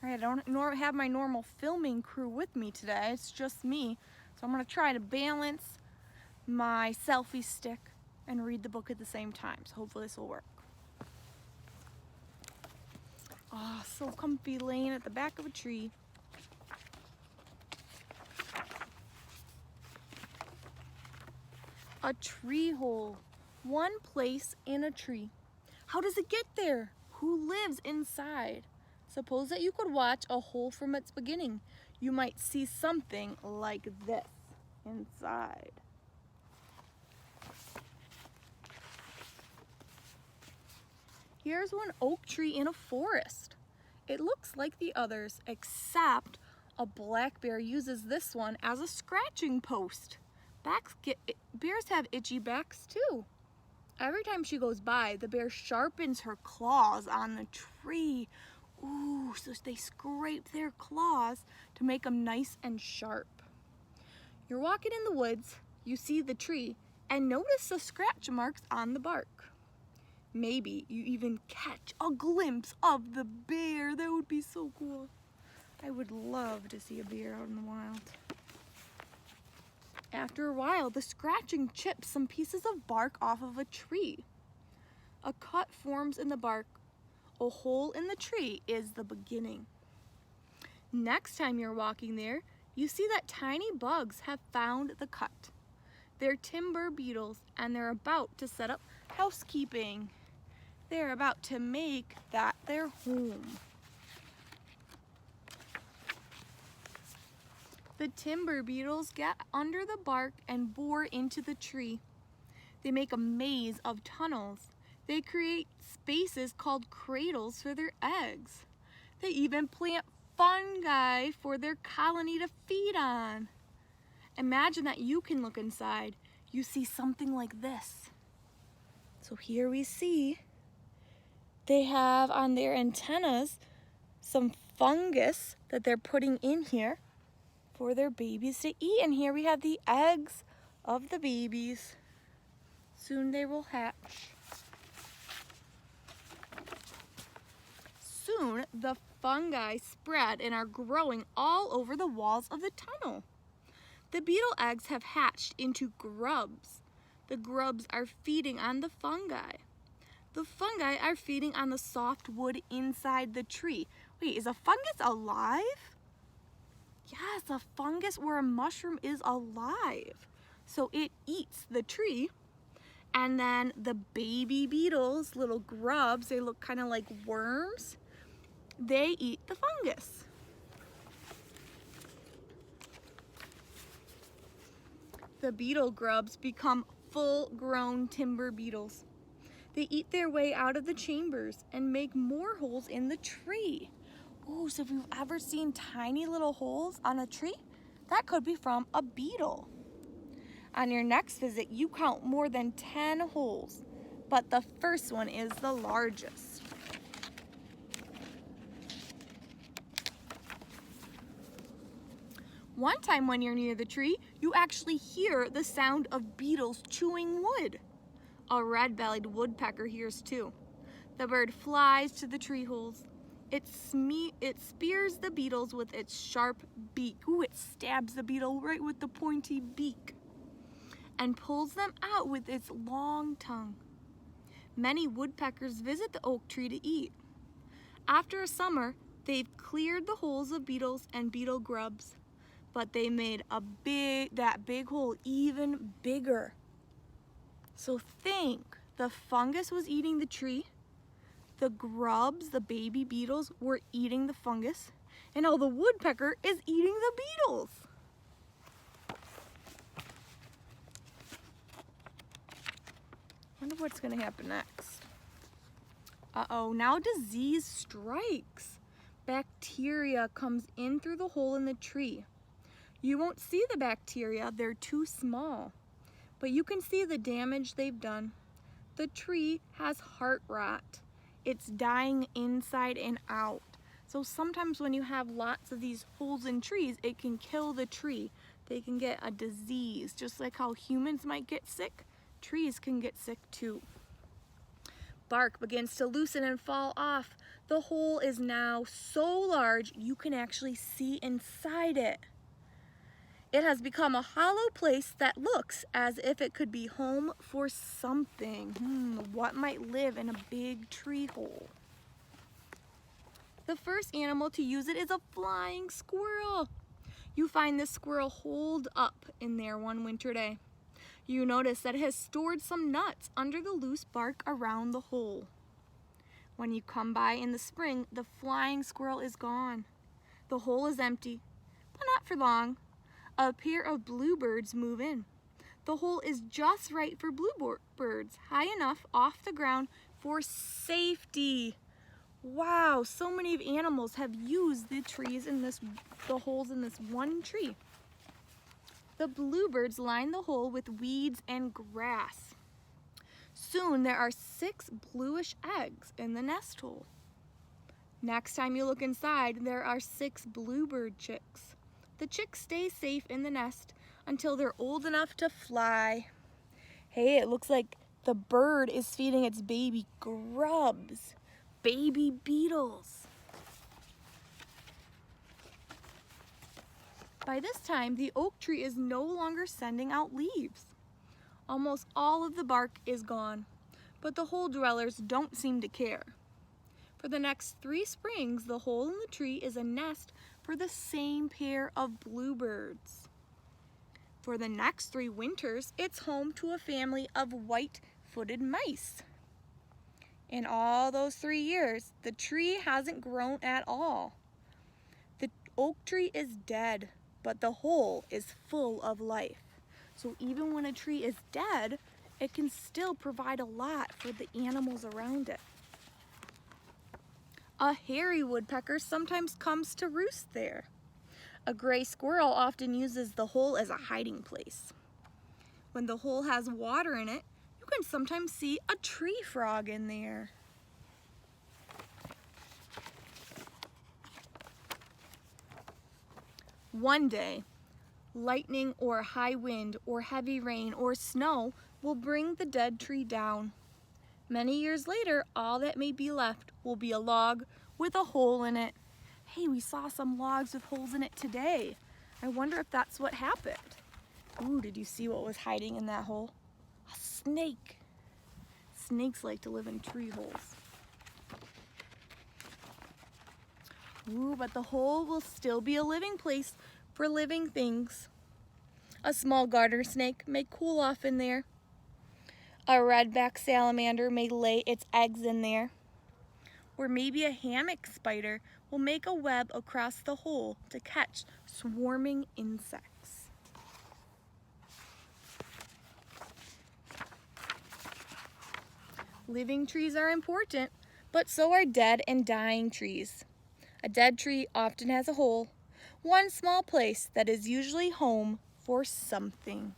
All right, I don't have my normal filming crew with me today. It's just me. So I'm gonna try to balance my selfie stick and read the book at the same time. So hopefully this will work. Oh, so comfy laying at the back of a tree. A tree hole. One place in a tree. How does it get there? Who lives inside? Suppose that you could watch a hole from its beginning. You might see something like this inside. Here's one oak tree in a forest. It looks like the others, except a black bear uses this one as a scratching post. Bears have itchy backs too. Every time she goes by, the bear sharpens her claws on the tree. Ooh, so they scrape their claws to make them nice and sharp. You're walking in the woods, you see the tree, and notice the scratch marks on the bark. Maybe you even catch a glimpse of the bear. That would be so cool. I would love to see a bear out in the wild. After a while, the scratching chips some pieces of bark off of a tree. A cut forms in the bark. A hole in the tree is the beginning. Next time you're walking there, you see that tiny bugs have found the cut. They're timber beetles, and they're about to set up housekeeping. They're about to make that their home. The timber beetles get under the bark and bore into the tree. They make a maze of tunnels. They create spaces called cradles for their eggs. They even plant fungi for their colony to feed on. Imagine that you can look inside. You see something like this. So here we see they have on their antennas some fungus that they're putting in here for their babies to eat. And here we have the eggs of the babies. Soon they will hatch. Soon the fungi spread and are growing all over the walls of the tunnel. The beetle eggs have hatched into grubs. The grubs are feeding on the fungi. The fungi are feeding on the soft wood inside the tree. Wait, is a fungus alive? Yes, a fungus or a mushroom is alive. So it eats the tree, and then the baby beetles, little grubs, they look kind of like worms, they eat the fungus. The beetle grubs become full-grown timber beetles. They eat their way out of the chambers and make more holes in the tree. Oh, so if you've ever seen tiny little holes on a tree, that could be from a beetle. On your next visit, you count more than 10 holes, but the first one is the largest. One time when you're near the tree, you actually hear the sound of beetles chewing wood. A red-bellied woodpecker hears too. The bird flies to the tree holes. It spears the beetles with its sharp beak. Ooh, it stabs the beetle right with the pointy beak and pulls them out with its long tongue. Many woodpeckers visit the oak tree to eat. After a summer, they've cleared the holes of beetles and beetle grubs, but they made that big hole even bigger. So think, the fungus was eating the tree, the grubs, the baby beetles, were eating the fungus, and now the woodpecker is eating the beetles. Wonder what's gonna happen next. Uh-oh, now disease strikes. Bacteria comes in through the hole in the tree. You won't see the bacteria, they're too small. But you can see the damage they've done. The tree has heart rot. It's dying inside and out. So sometimes when you have lots of these holes in trees, it can kill the tree. They can get a disease. Just like how humans might get sick, trees can get sick too. Bark begins to loosen and fall off. The hole is now so large you can actually see inside it. It has become a hollow place that looks as if it could be home for something. What might live in a big tree hole? The first animal to use it is a flying squirrel. You find this squirrel holed up in there one winter day. You notice that it has stored some nuts under the loose bark around the hole. When you come by in the spring, the flying squirrel is gone. The hole is empty, but not for long. A pair of bluebirds move in. The hole is just right for bluebirds, high enough off the ground for safety. Wow, so many animals have used the holes in this one tree. The bluebirds line the hole with weeds and grass. Soon there are 6 bluish eggs in the nest hole. Next time you look inside, there are 6 bluebird chicks. The chicks stay safe in the nest until they're old enough to fly. Hey, it looks like the bird is feeding its baby grubs, baby beetles. By this time, the oak tree is no longer sending out leaves. Almost all of the bark is gone, but the hole dwellers don't seem to care. For the next 3 springs, the hole in the tree is a nest for the same pair of bluebirds. For the next 3 winters, it's home to a family of white-footed mice. In all those 3 years, the tree hasn't grown at all. The oak tree is dead, but the hole is full of life. So even when a tree is dead, it can still provide a lot for the animals around it. A hairy woodpecker sometimes comes to roost there. A gray squirrel often uses the hole as a hiding place. When the hole has water in it, you can sometimes see a tree frog in there. One day, lightning or high wind or heavy rain or snow will bring the dead tree down. Many years later, all that may be left will be a log with a hole in it. Hey, we saw some logs with holes in it today. I wonder if that's what happened. Ooh, did you see what was hiding in that hole? A snake. Snakes like to live in tree holes. Ooh, but the hole will still be a living place for living things. A small garter snake may cool off in there. A redback salamander may lay its eggs in there. Or maybe a hammock spider will make a web across the hole to catch swarming insects. Living trees are important, but so are dead and dying trees. A dead tree often has a hole, one small place that is usually home for something.